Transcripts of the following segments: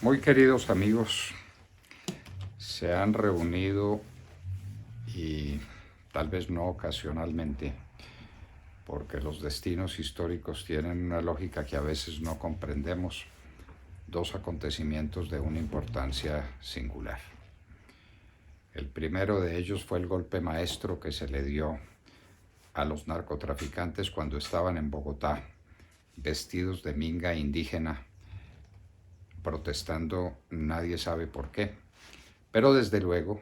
Muy queridos amigos, se han reunido y tal vez no ocasionalmente, porque los destinos históricos tienen una lógica que a veces no comprendemos, dos acontecimientos de una importancia singular. El primero de ellos fue el golpe maestro que se le dio a los narcotraficantes cuando estaban en Bogotá, vestidos de minga indígena, protestando nadie sabe por qué, pero desde luego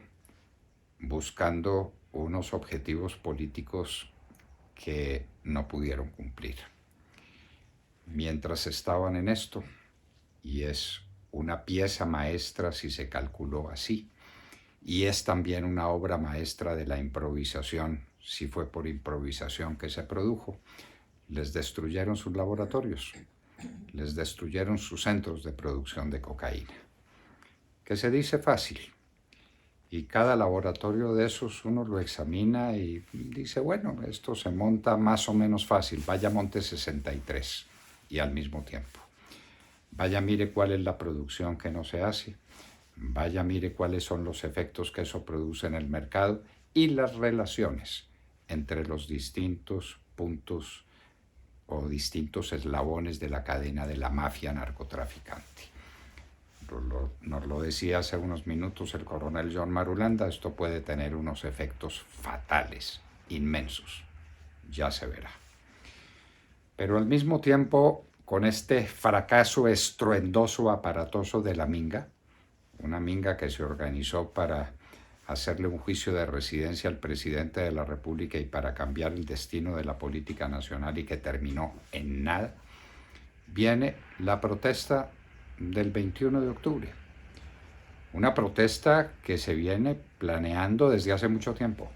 buscando unos objetivos políticos que no pudieron cumplir. Mientras estaban en esto, y es una pieza maestra si se calculó así, y es también una obra maestra de la improvisación, si fue por improvisación que se produjo, les destruyeron sus laboratorios, les destruyeron sus centros de producción de cocaína, que se dice fácil. Y cada laboratorio de esos uno lo examina y dice, bueno, esto se monta más o menos fácil, vaya monte 63 y al mismo tiempo. Vaya mire cuál es la producción que no se hace, vaya mire cuáles son los efectos que eso produce en el mercado y las relaciones entre los distintos puntos o distintos eslabones de la cadena de la mafia narcotraficante. Nos lo decía hace unos minutos el coronel John Marulanda, esto puede tener unos efectos fatales, inmensos, ya se verá. Pero al mismo tiempo, con este fracaso estruendoso, aparatoso de la minga, una minga que se organizó para hacerle un juicio de residencia al presidente de la República y para cambiar el destino de la política nacional y que terminó en nada, viene la protesta del 21 de octubre. Una protesta que se viene planeando desde hace mucho tiempo.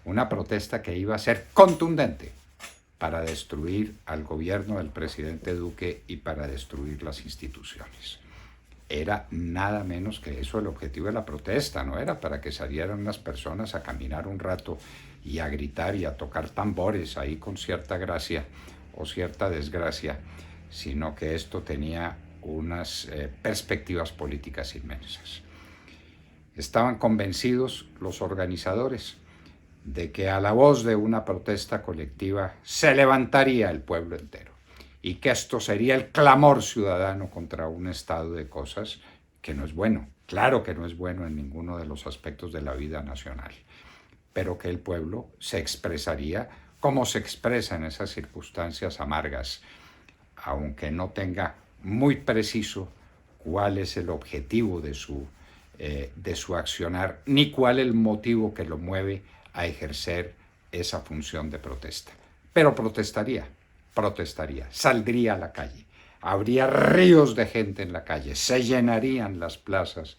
Una protesta que iba a ser contundente para destruir al gobierno del presidente Duque y para destruir las instituciones. Era nada menos que eso el objetivo de la protesta, no era para que salieran las personas a caminar un rato y a gritar y a tocar tambores ahí con cierta gracia o cierta desgracia, sino que esto tenía unas perspectivas políticas inmensas. Estaban convencidos los organizadores de que a la voz de una protesta colectiva se levantaría el pueblo entero y que esto sería el clamor ciudadano contra un estado de cosas que no es bueno. Claro que no es bueno en ninguno de los aspectos de la vida nacional, pero que el pueblo se expresaría como se expresa en esas circunstancias amargas, aunque no tenga muy preciso cuál es el objetivo de su accionar, ni cuál es el motivo que lo mueve a ejercer esa función de protesta. Pero protestaría, saldría a la calle, habría ríos de gente en la calle, se llenarían las plazas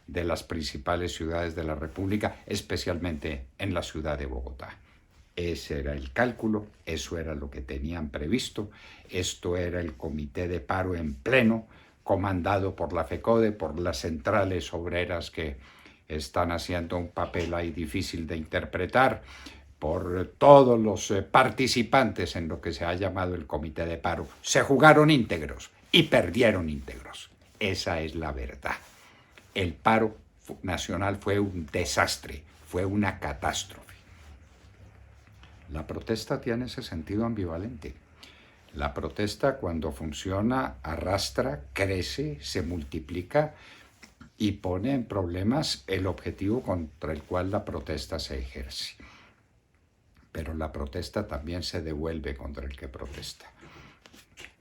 de las principales ciudades de la República, especialmente en la ciudad de Bogotá. Ese era el cálculo, eso era lo que tenían previsto, esto era el comité de paro en pleno, comandado por la FECODE, por las centrales obreras que están haciendo un papel ahí difícil de interpretar, por todos los participantes en lo que se ha llamado el comité de paro. Se jugaron íntegros y perdieron íntegros. Esa es la verdad. El paro nacional fue un desastre, fue una catástrofe. La protesta tiene ese sentido ambivalente. La protesta, cuando funciona, arrastra, crece, se multiplica y pone en problemas el objetivo contra el cual la protesta se ejerce. Pero la protesta también se devuelve contra el que protesta.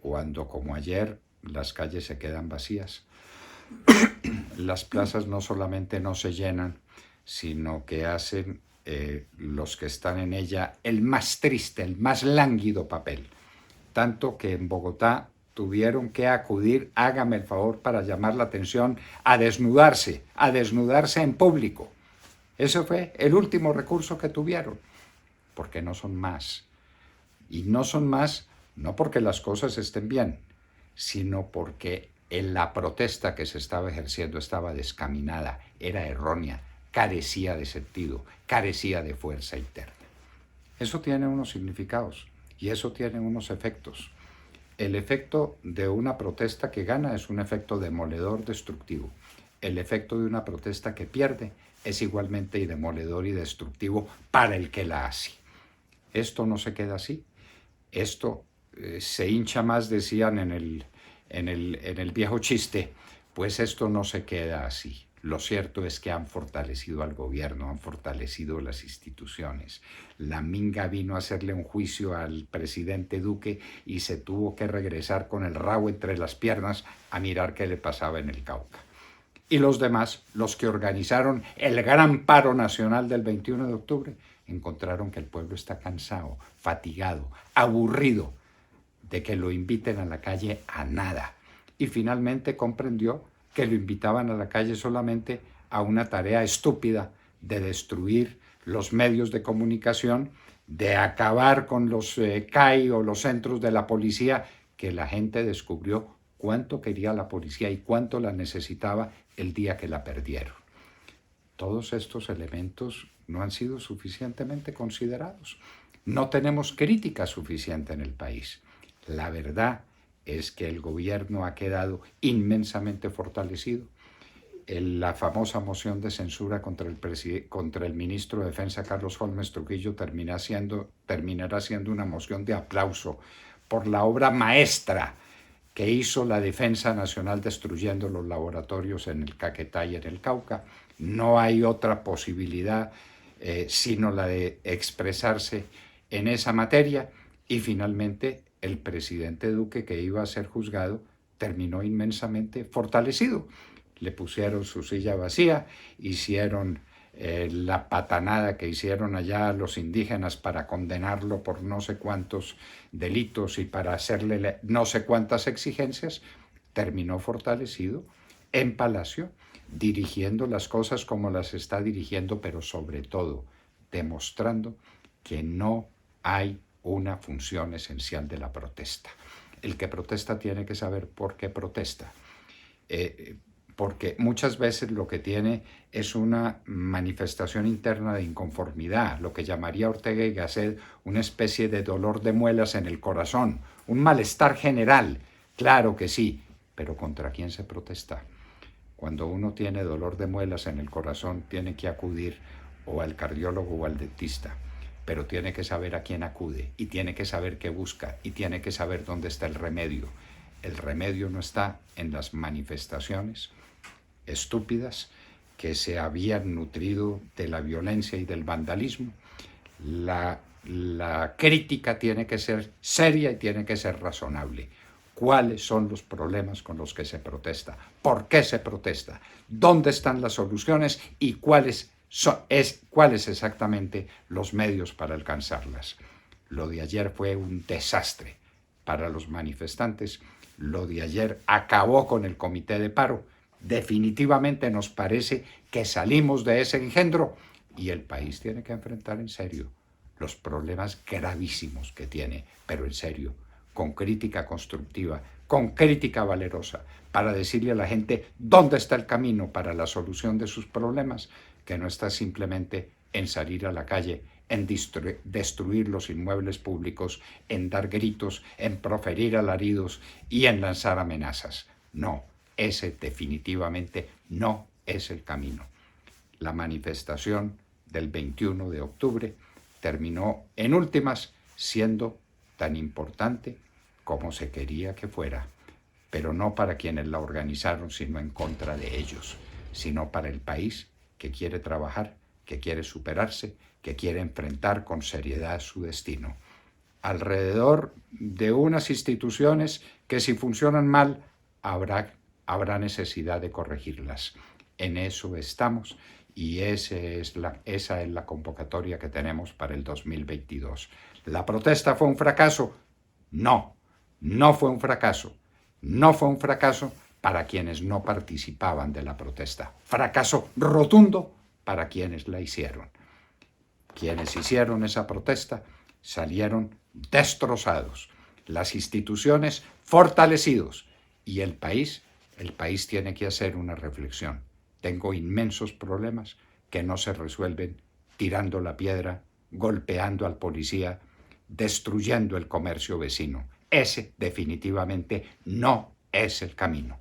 Cuando, como ayer, las calles se quedan vacías, las plazas no solamente no se llenan, sino que hacen los que están en ella el más triste, el más lánguido papel. Tanto que en Bogotá tuvieron que acudir, hágame el favor, para llamar la atención, a desnudarse en público. Ese fue el último recurso que tuvieron, porque no son más. Y no son más, no porque las cosas estén bien, sino porque la protesta que se estaba ejerciendo estaba descaminada, era errónea, carecía de sentido, carecía de fuerza interna. Eso tiene unos significados y eso tiene unos efectos. El efecto de una protesta que gana es un efecto demoledor destructivo. El efecto de una protesta que pierde es igualmente demoledor y destructivo para el que la hace. Esto no se queda así. Esto se hincha más, decían en el viejo chiste, pues esto no se queda así. Lo cierto es que han fortalecido al gobierno, han fortalecido las instituciones. La minga vino a hacerle un juicio al presidente Duque y se tuvo que regresar con el rabo entre las piernas a mirar qué le pasaba en el Cauca. Y los demás, los que organizaron el gran paro nacional del 21 de octubre, encontraron que el pueblo está cansado, fatigado, aburrido de que lo inviten a la calle a nada. Y finalmente comprendió que lo invitaban a la calle solamente a una tarea estúpida de destruir los medios de comunicación, de acabar con los CAI o los centros de la policía, que la gente descubrió cuánto quería la policía y cuánto la necesitaba el día que la perdieron. Todos estos elementos no han sido suficientemente considerados. No tenemos crítica suficiente en el país. La verdad es que el gobierno ha quedado inmensamente fortalecido. La famosa moción de censura contra el ministro de Defensa, Carlos Holmes Trujillo, terminará siendo una moción de aplauso por la obra maestra que hizo la Defensa Nacional destruyendo los laboratorios en el Caquetá y en el Cauca. No hay otra posibilidad sino la de expresarse en esa materia. Y finalmente el presidente Duque, que iba a ser juzgado, terminó inmensamente fortalecido. Le pusieron su silla vacía, hicieron la patanada que hicieron allá los indígenas para condenarlo por no sé cuántos delitos y para hacerle no sé cuántas exigencias. Terminó fortalecido en Palacio, dirigiendo las cosas como las está dirigiendo, pero sobre todo demostrando que no hay una función esencial de la protesta. El que protesta tiene que saber por qué protesta. Porque muchas veces lo que tiene es una manifestación interna de inconformidad, lo que llamaría Ortega y Gasset una especie de dolor de muelas en el corazón, un malestar general. Claro que sí, pero ¿contra quién se protesta? Cuando uno tiene dolor de muelas en el corazón, tiene que acudir o al cardiólogo o al dentista, pero tiene que saber a quién acude y tiene que saber qué busca y tiene que saber dónde está el remedio. El remedio no está en las manifestaciones estúpidas que se habían nutrido de la violencia y del vandalismo. La crítica tiene que ser seria y tiene que ser razonable. ¿Cuáles son los problemas con los que se protesta? ¿Por qué se protesta? ¿Dónde están las soluciones? ¿Y cuáles exactamente los medios para alcanzarlas? Lo de ayer fue un desastre para los manifestantes. Lo de ayer acabó con el comité de paro. Definitivamente nos parece que salimos de ese engendro y el país tiene que enfrentar en serio los problemas gravísimos que tiene, pero en serio, con crítica constructiva, con crítica valerosa, para decirle a la gente dónde está el camino para la solución de sus problemas, que no está simplemente en salir a la calle, en destruir los inmuebles públicos, en dar gritos, en proferir alaridos y en lanzar amenazas. No, ese definitivamente no es el camino. La manifestación del 21 de octubre terminó en últimas siendo tan importante como se quería que fuera, pero no para quienes la organizaron, sino en contra de ellos, sino para el país que quiere trabajar, que quiere superarse, que quiere enfrentar con seriedad su destino. Alrededor de unas instituciones que si funcionan mal, habrá necesidad de corregirlas. En eso estamos y esa es la convocatoria que tenemos para el 2022. ¿La protesta fue un fracaso? No, no fue un fracaso. No fue un fracaso para quienes no participaban de la protesta. Fracaso rotundo para quienes la hicieron. Quienes hicieron esa protesta salieron destrozados, las instituciones fortalecidos y el país tiene que hacer una reflexión. Tengo inmensos problemas que no se resuelven tirando la piedra, golpeando al policía, destruyendo el comercio vecino. ese definitivamente no es el camino.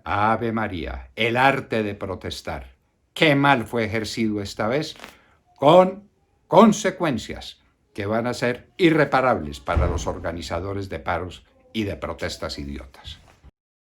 Ave María, el arte de protestar. Qué mal fue ejercido esta vez, con consecuencias que van a ser irreparables para los organizadores de paros y de protestas idiotas.